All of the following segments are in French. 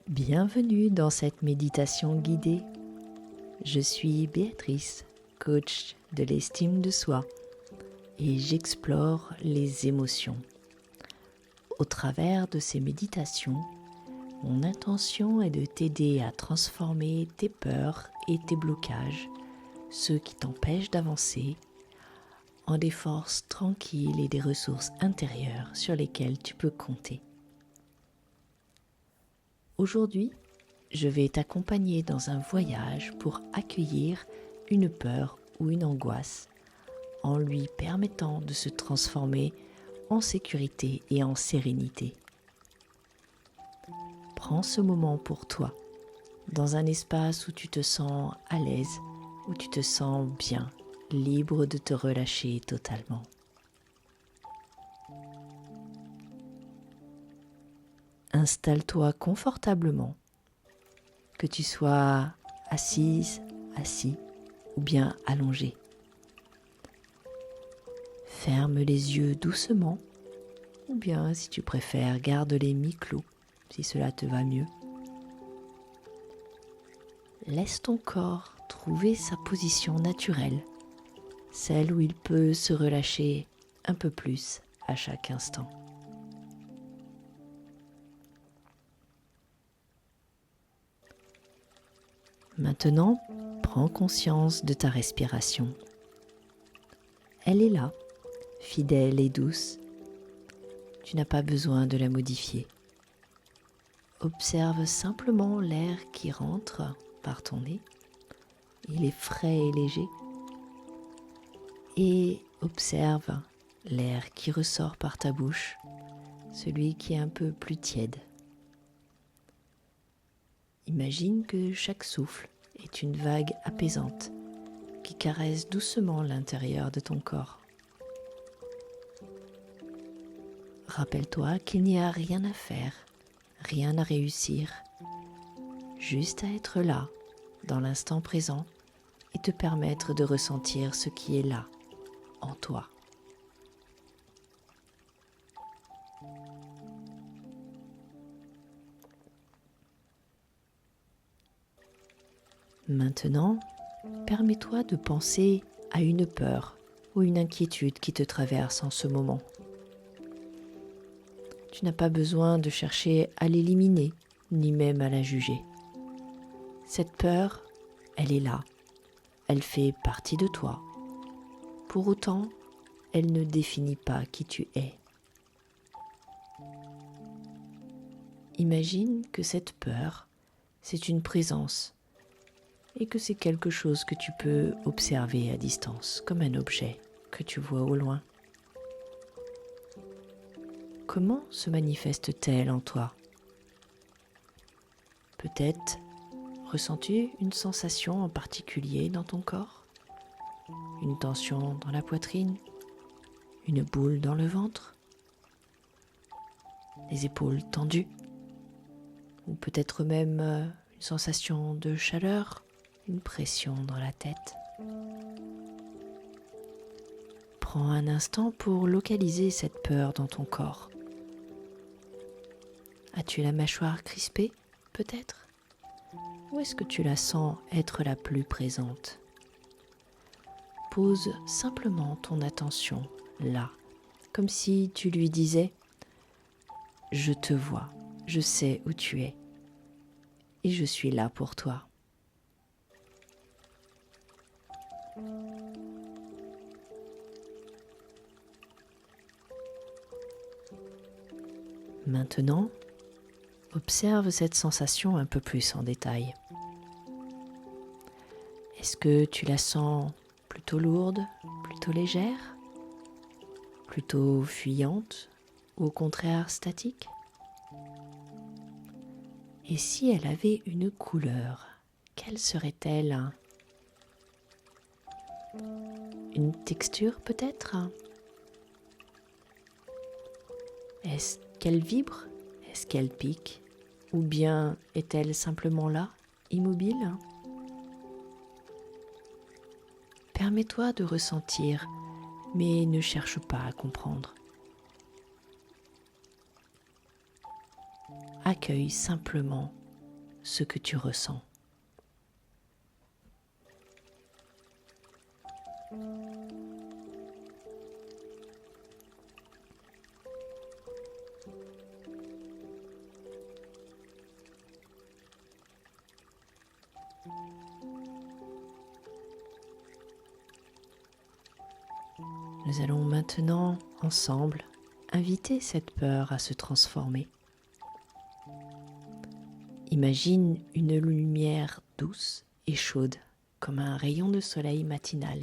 Bienvenue dans cette méditation guidée. Je suis Béatrice, coach de l'estime de soi, et j'explore les émotions. Au travers de ces méditations, mon intention est de t'aider à transformer tes peurs et tes blocages, ceux qui t'empêchent d'avancer, en des forces tranquilles et des ressources intérieures sur lesquelles tu peux compter. Aujourd'hui, je vais t'accompagner dans un voyage pour accueillir une peur ou une angoisse en lui permettant de se transformer en sécurité et en sérénité. Prends ce moment pour toi, dans un espace où tu te sens à l'aise, où tu te sens bien, libre de te relâcher totalement. Installe-toi confortablement, que tu sois assise, assis ou bien allongé. Ferme les yeux doucement, ou bien si tu préfères, garde-les mi-clos si cela te va mieux. Laisse ton corps trouver sa position naturelle, celle où il peut se relâcher un peu plus à chaque instant. Maintenant, prends conscience de ta respiration. Elle est là, fidèle et douce. Tu n'as pas besoin de la modifier. Observe simplement l'air qui rentre par ton nez. Il est frais et léger. Et observe l'air qui ressort par ta bouche, celui qui est un peu plus tiède. Imagine que chaque souffle est une vague apaisante qui caresse doucement l'intérieur de ton corps. Rappelle-toi qu'il n'y a rien à faire, rien à réussir, juste à être là, dans l'instant présent, et te permettre de ressentir ce qui est là, en toi. Maintenant, permets-toi de penser à une peur ou une inquiétude qui te traverse en ce moment. Tu n'as pas besoin de chercher à l'éliminer, ni même à la juger. Cette peur, elle est là, elle fait partie de toi. Pour autant, elle ne définit pas qui tu es. Imagine que cette peur, c'est une présence et que c'est quelque chose que tu peux observer à distance, comme un objet que tu vois au loin. Comment se manifeste-t-elle en toi ? Peut-être ressens-tu une sensation en particulier dans ton corps ? Une tension dans la poitrine ? Une boule dans le ventre ? Les épaules tendues ? Ou peut-être même une sensation de chaleur ? Une pression dans la tête. Prends un instant pour localiser cette peur dans ton corps. As-tu la mâchoire crispée, peut-être ? Ou est-ce que tu la sens être la plus présente ? Pose simplement ton attention là, comme si tu lui disais « Je te vois, je sais où tu es, et je suis là pour toi ». Maintenant, observe cette sensation un peu plus en détail. Est-ce que tu la sens plutôt lourde, plutôt légère, plutôt fuyante ou au contraire statique ? Et si elle avait une couleur, quelle serait-elle ? Une texture peut-être ? Est-ce qu'elle vibre ? Est-ce qu'elle pique ? Ou bien est-elle simplement là, immobile ? Permets-toi de ressentir, mais ne cherche pas à comprendre. Accueille simplement ce que tu ressens. Nous allons maintenant, ensemble, inviter cette peur à se transformer. Imagine une lumière douce et chaude, comme un rayon de soleil matinal,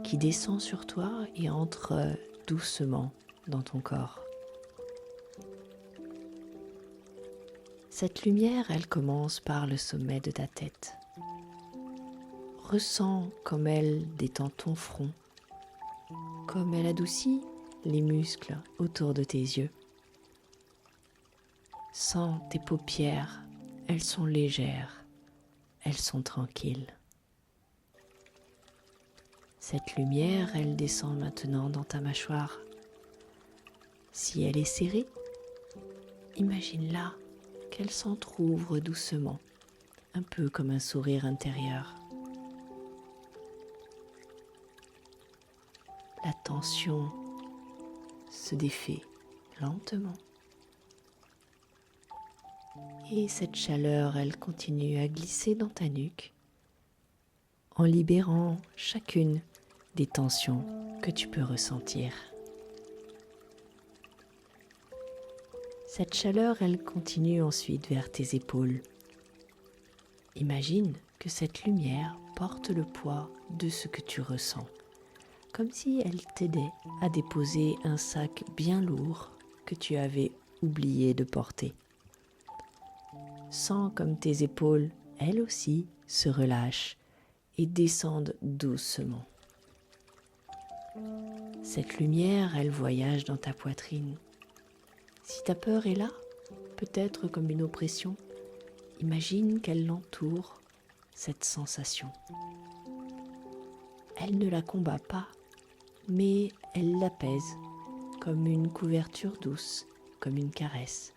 qui descend sur toi et entre doucement dans ton corps. Cette lumière, elle commence par le sommet de ta tête. Ressens comme elle détend ton front, comme elle adoucit les muscles autour de tes yeux. Sens tes paupières, elles sont légères, elles sont tranquilles. Cette lumière, elle descend maintenant dans ta mâchoire. Si elle est serrée, imagine-la qu'elle s'entrouvre doucement, un peu comme un sourire intérieur. La tension se défait lentement. Et cette chaleur, elle continue à glisser dans ta nuque en libérant chacune des tensions que tu peux ressentir. Cette chaleur, elle continue ensuite vers tes épaules. Imagine que cette lumière porte le poids de ce que tu ressens, comme si elle t'aidait à déposer un sac bien lourd que tu avais oublié de porter. Sens comme tes épaules, elles aussi, se relâchent et descendent doucement. Cette lumière, elle voyage dans ta poitrine. Si ta peur est là, peut-être comme une oppression, imagine qu'elle l'entoure, cette sensation. Elle ne la combat pas, mais elle l'apaise comme une couverture douce, comme une caresse.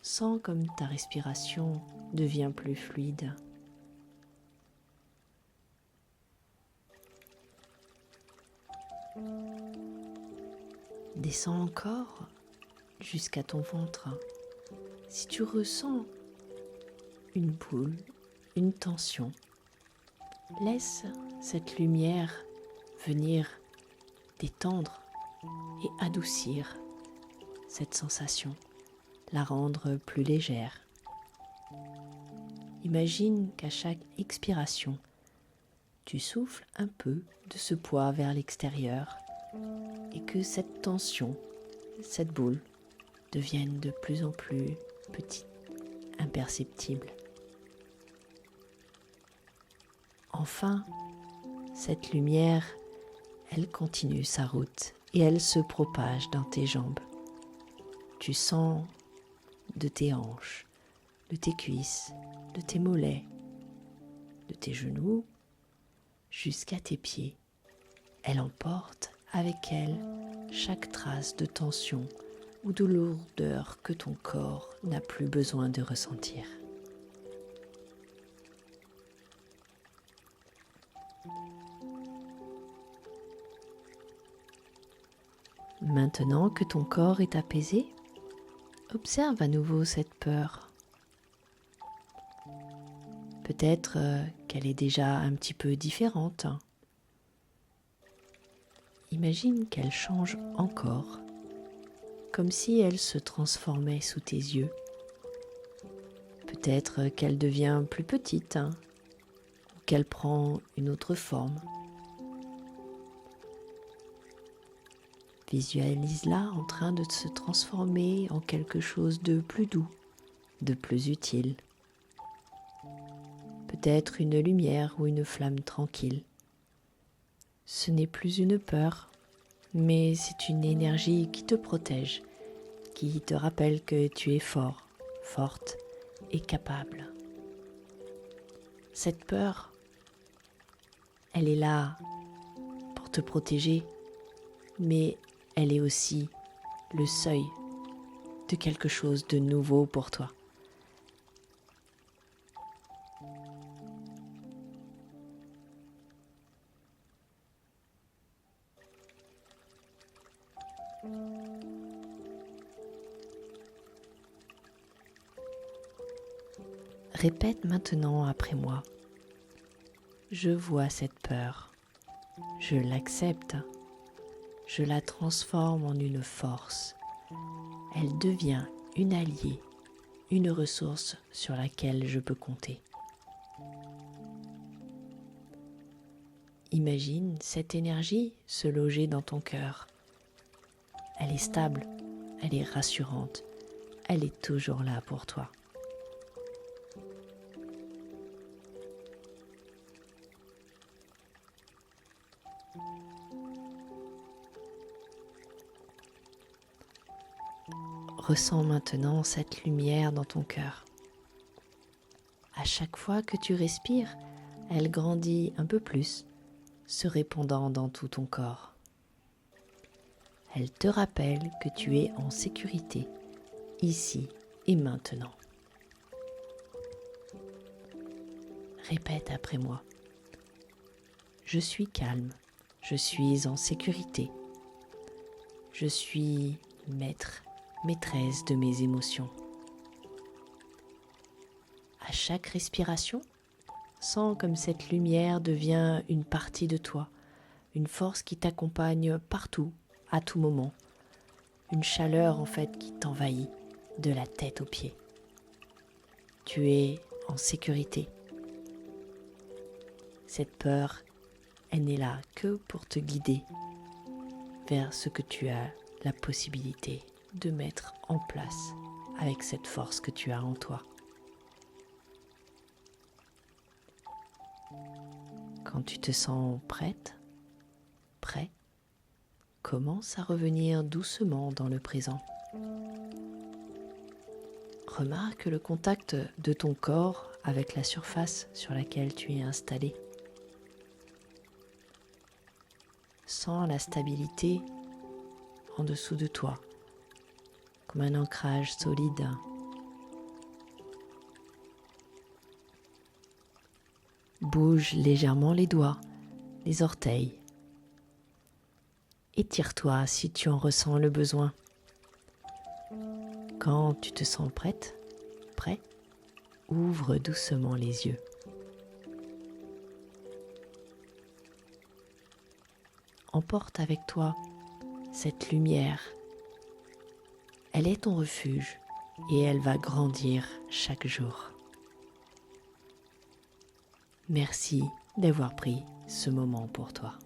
Sens comme ta respiration devient plus fluide. Descends encore jusqu'à ton ventre. Si tu ressens une boule, une tension, laisse cette lumière venir détendre et adoucir cette sensation, la rendre plus légère. Imagine qu'à chaque expiration, tu souffles un peu de ce poids vers l'extérieur et que cette tension, cette boule, devienne de plus en plus petite, imperceptible. Enfin, cette lumière, elle continue sa route et elle se propage dans tes jambes. Tu sens de tes hanches, de tes cuisses, de tes mollets, de tes genoux, jusqu'à tes pieds. Elle emporte avec elle chaque trace de tension ou de lourdeur que ton corps n'a plus besoin de ressentir. Maintenant que ton corps est apaisé, observe à nouveau cette peur. Peut-être qu'elle est déjà un petit peu différente. Imagine qu'elle change encore, comme si elle se transformait sous tes yeux. Peut-être qu'elle devient plus petite, ou qu'elle prend une autre forme. Visualise-la en train de se transformer en quelque chose de plus doux, de plus utile. Peut-être une lumière ou une flamme tranquille. Ce n'est plus une peur, mais c'est une énergie qui te protège, qui te rappelle que tu es fort, forte et capable. Cette peur, elle est là pour te protéger, mais elle est aussi le seuil de quelque chose de nouveau pour toi. Répète maintenant après moi. Je vois cette peur. Je l'accepte. Je la transforme en une force. Elle devient une alliée, une ressource sur laquelle je peux compter. Imagine cette énergie se loger dans ton cœur. Elle est stable, elle est rassurante, elle est toujours là pour toi. Ressens maintenant cette lumière dans ton cœur. À chaque fois que tu respires, elle grandit un peu plus, se répandant dans tout ton corps. Elle te rappelle que tu es en sécurité, ici et maintenant. Répète après moi. Je suis calme, je suis en sécurité. Je suis maître, maîtresse de mes émotions. À chaque respiration, sens comme cette lumière devient une partie de toi, une force qui t'accompagne partout, à tout moment, une chaleur en fait qui t'envahit de la tête aux pieds. Tu es en sécurité. Cette peur, elle n'est là que pour te guider vers ce que tu as la possibilité de mettre en place avec cette force que tu as en toi. Quand tu te sens prête, prêt, commence à revenir doucement dans le présent. Remarque le contact de ton corps avec la surface sur laquelle tu es installé. Sens la stabilité en dessous de toi, comme un ancrage solide. Bouge légèrement les doigts, les orteils. Étire-toi si tu en ressens le besoin. Quand tu te sens prête, prêt, ouvre doucement les yeux. Emporte avec toi cette lumière. Elle est ton refuge et elle va grandir chaque jour. Merci d'avoir pris ce moment pour toi.